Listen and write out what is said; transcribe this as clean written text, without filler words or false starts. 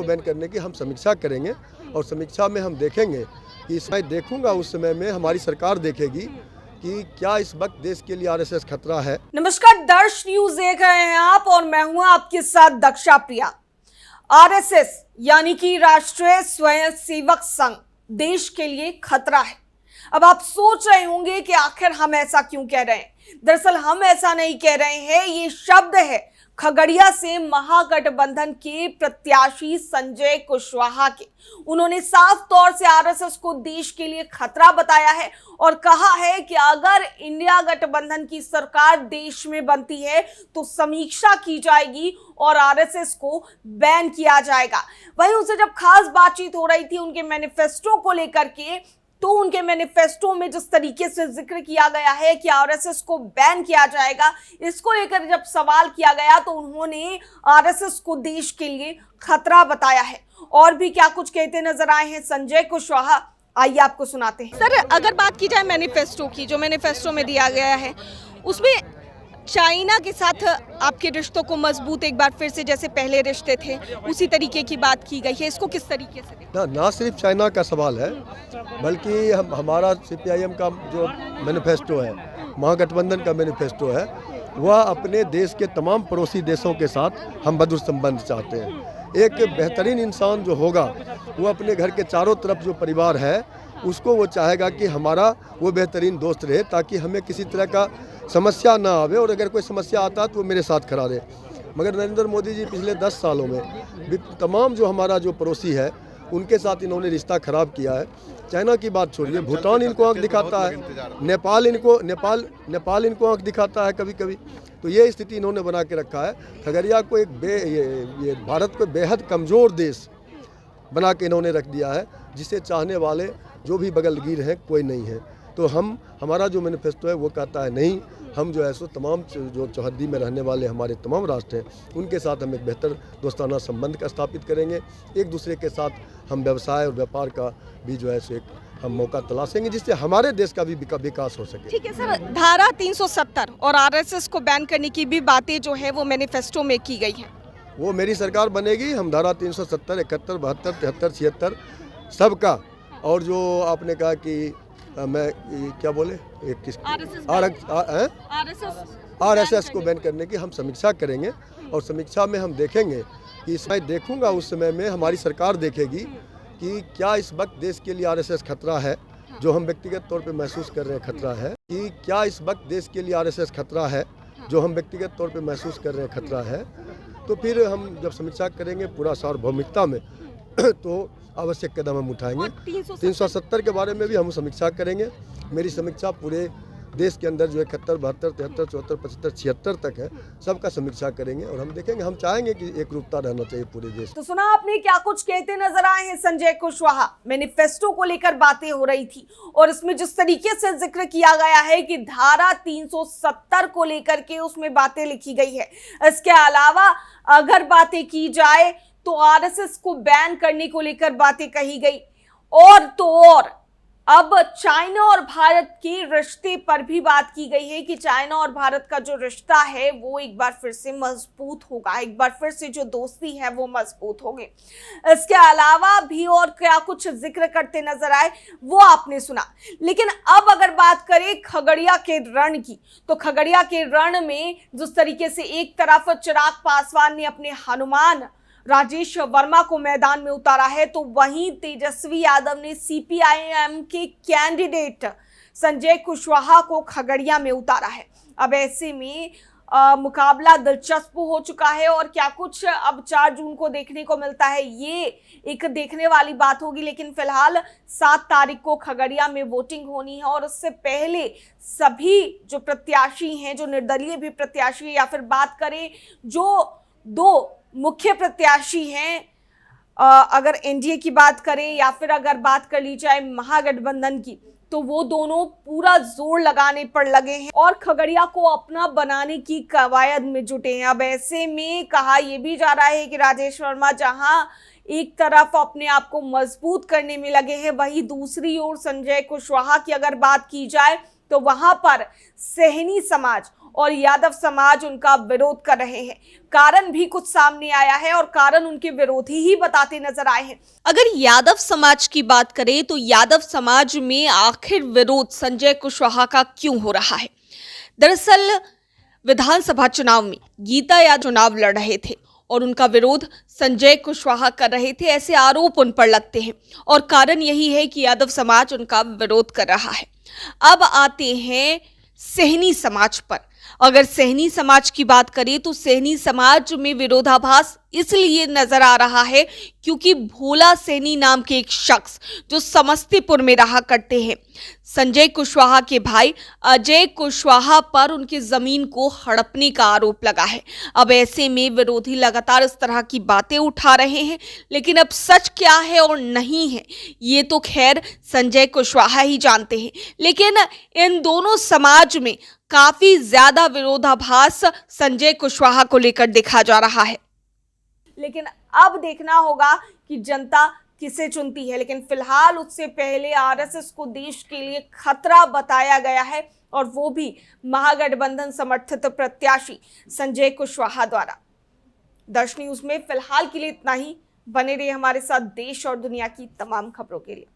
को बैन करने की हम समीक्षा करेंगे और समीक्षा में हम देखेंगे कि मैं देखूंगा उस समय में हमारी सरकार देखेगी कि क्या इस वक्त देश के लिए आरएसएस खतरा है। नमस्कार, दर्श न्यूज देख रहे हैं आप और मैं हूं आपके साथ दक्षा प्रिया। आरएसएस यानी कि राष्ट्रीय स्वयंसेवक संघ देश के लिए खतरा है। अब आप सोच रहे होंगे कि आखिर हम ऐसा क्यों कह रहे हैं। दरअसल हम ऐसा नहीं कह रहे हैं, ये शब्द है खगड़िया से महागठबंधन के प्रत्याशी संजय कुशवाहा के। उन्होंने साफ तौर से आरएसएस को देश के लिए खतरा बताया है और कहा है कि अगर इंडिया गठबंधन की सरकार देश में बनती है तो समीक्षा की जाएगी और आरएसएस को बैन किया जाएगा। वहीं उनसे जब खास बातचीत हो रही थी उनके मैनिफेस्टो को लेकर के, तो उनके मैनिफेस्टो में जिस तरीके से जिक्र किया गया है कि आरएसएस को बैन किया जाएगा, इसको लेकर जब सवाल किया गया तो उन्होंने आरएसएस को देश के लिए खतरा बताया है। और भी क्या कुछ कहते नजर आए हैं संजय कुशवाहा, आइए आपको सुनाते हैं। सर, अगर बात की जाए मैनिफेस्टो की, जो मैनिफेस्टो में दिया गया है उसमें चाइना के साथ आपके रिश्तों को मजबूत एक बार फिर से जैसे पहले रिश्ते थे उसी तरीके की बात की गई है। इसको किस तरीके से ना सिर्फ चाइना का सवाल है बल्कि हमारा सीपीआईएम का जो मैनिफेस्टो है, महागठबंधन का मैनिफेस्टो है, वह अपने देश के तमाम पड़ोसी देशों के साथ हम मधुर संबंध चाहते हैं। एक बेहतरीन इंसान जो होगा वो अपने घर के चारों तरफ जो परिवार है उसको वो चाहेगा कि हमारा वो बेहतरीन दोस्त रहे ताकि हमें किसी तरह का समस्या ना आवे और अगर कोई समस्या आता तो वो मेरे साथ खड़ा रहे। मगर नरेंद्र मोदी जी पिछले 10 सालों में तमाम जो हमारा जो पड़ोसी है उनके साथ इन्होंने रिश्ता खराब किया है। चाइना की बात छोड़िए, भूटान इनको आंख दिखाता है, नेपाल इनको आंख दिखाता है कभी कभी। तो ये स्थिति इन्होंने बना के रखा है। खगड़िया को ये भारत को बेहद कमज़ोर देश बना के इन्होंने रख दिया है, जिसे चाहने वाले जो भी बगलगीर हैं कोई नहीं है। तो हमारा जो मैनिफेस्टो है वो कहता है नहीं, हम जो है सो तमाम जो चौहद्दी में रहने वाले हमारे तमाम राष्ट्र हैं उनके साथ हम एक बेहतर दोस्ताना संबंध का स्थापित करेंगे। एक दूसरे के साथ हम व्यवसाय और व्यापार का भी जो है सो एक हम मौका तलाशेंगे जिससे हमारे देश का भी विकास हो सके। ठीक है सर, धारा 370 और आरएसएस को बैन करने की भी बातें जो है वो मैनिफेस्टो में की गई है। वो मेरी सरकार बनेगी, हम धारा 370, 71, 72, 73, 76 सबका, और जो आपने कहा कि मैं क्या बोले आरएसएस को बैन करने की हम समीक्षा करेंगे और समीक्षा में हम देखेंगे कि मैं देखूंगा उस समय में हमारी सरकार देखेगी कि क्या इस वक्त देश के लिए आरएसएस खतरा है, जो हम व्यक्तिगत तौर पे महसूस कर रहे हैं खतरा है, कि क्या इस वक्त देश के लिए आरएसएस खतरा है, जो हम व्यक्तिगत तौर पे महसूस कर रहे हैं खतरा है। तो फिर हम जब समीक्षा करेंगे पूरा सार्वभौमिकता में तो आवश्यक कदम हम उठाएंगे। 370 के बारे में भी हम समीक्षा करेंगे। मेरी समीक्षा पूरे देश के अंदर जो 71, 72, 73, 74, 75, 76 तक है, सबका समीक्षा करेंगे और हम देखेंगे। हम चाहेंगे कि एक रूपता रहना चाहिए पूरे देश। तो सुना आपने क्या कुछ कहते नजर आए हैं संजय कुशवाहा। मैनिफेस्टो को लेकर बातें हो रही थी और इसमें जिस तरीके से जिक्र किया गया है कि धारा 370 को लेकर के उसमें बातें लिखी गई है। इसके अलावा अगर बातें की जाए तो आरएसएस को बैन करने को लेकर बातें कही गई और तो और अब चाइना और भारत के रिश्ते पर भी बात की गई है कि चाइना और भारत का जो रिश्ता है वो एक बार फिर से मजबूत होगा, एक बार फिर से जो दोस्ती है वो मजबूत होगी। इसके अलावा भी और क्या कुछ जिक्र करते नजर आए वो आपने सुना। लेकिन अब अगर बात करें खगड़िया के रण की, तो खगड़िया के रण में जिस तरीके से एक तरफ चिराग पासवान ने अपने हनुमान राजेश वर्मा को मैदान में उतारा है, तो वहीं तेजस्वी यादव ने सीपीआईएम के कैंडिडेट संजय कुशवाहा को खगड़िया में उतारा है। अब ऐसे में मुकाबला दिलचस्प हो चुका है और क्या कुछ अब 4 जून को देखने को मिलता है ये एक देखने वाली बात होगी। लेकिन फिलहाल 7 तारीख को खगड़िया में वोटिंग होनी है और उससे पहले सभी जो प्रत्याशी हैं, जो निर्दलीय भी प्रत्याशी या फिर बात करें जो 2 मुख्य प्रत्याशी हैं, अगर एनडीए की बात करें या फिर अगर बात कर ली जाए महागठबंधन की, तो वो दोनों पूरा जोर लगाने पर लगे हैं और खगड़िया को अपना बनाने की कवायद में जुटे हैं। अब ऐसे में कहा यह भी जा रहा है कि राजेश वर्मा जहां एक तरफ अपने आप को मजबूत करने में लगे हैं, वहीं दूसरी ओर संजय कुशवाहा की अगर बात की जाए तो वहां पर सहनी समाज और यादव समाज उनका विरोध कर रहे हैं। कारण भी कुछ सामने आया है और कारण उनके विरोधी ही बताते नजर आए हैं। अगर यादव समाज की बात करें तो यादव समाज में आखिर विरोध संजय कुशवाहा का क्यों हो रहा है? दरअसल विधानसभा चुनाव में गीता यादव चुनाव लड़ रहे थे और उनका विरोध संजय कुशवाहा कर रहे थे, ऐसे आरोप उन पर लगते हैं और कारण यही है कि यादव समाज उनका विरोध कर रहा है। अब आते हैं सहनी समाज पर। अगर सहनी समाज की बात करें तो सहनी समाज में विरोधाभास इसलिए नजर आ रहा है क्योंकि भोला सहनी नाम के एक शख्स जो समस्तीपुर में रहा करते हैं, संजय कुशवाहा के भाई अजय कुशवाहा पर उनकी जमीन को हड़पने का आरोप लगा है। अब ऐसे में विरोधी लगातार इस तरह की बातें उठा रहे हैं, लेकिन अब सच क्या है और नहीं है ये तो खैर संजय कुशवाहा ही जानते हैं। लेकिन इन दोनों समाज में काफी ज्यादा विरोधाभास संजय कुशवाहा को लेकर देखा जा रहा है। लेकिन अब देखना होगा कि जनता किसे चुनती है। लेकिन फिलहाल उससे पहले आरएसएस को देश के लिए खतरा बताया गया है और वो भी महागठबंधन समर्थित प्रत्याशी संजय कुशवाहा द्वारा। दर्श न्यूज में फिलहाल के लिए इतना ही। बने रहिए हमारे साथ देश और दुनिया की तमाम खबरों के लिए।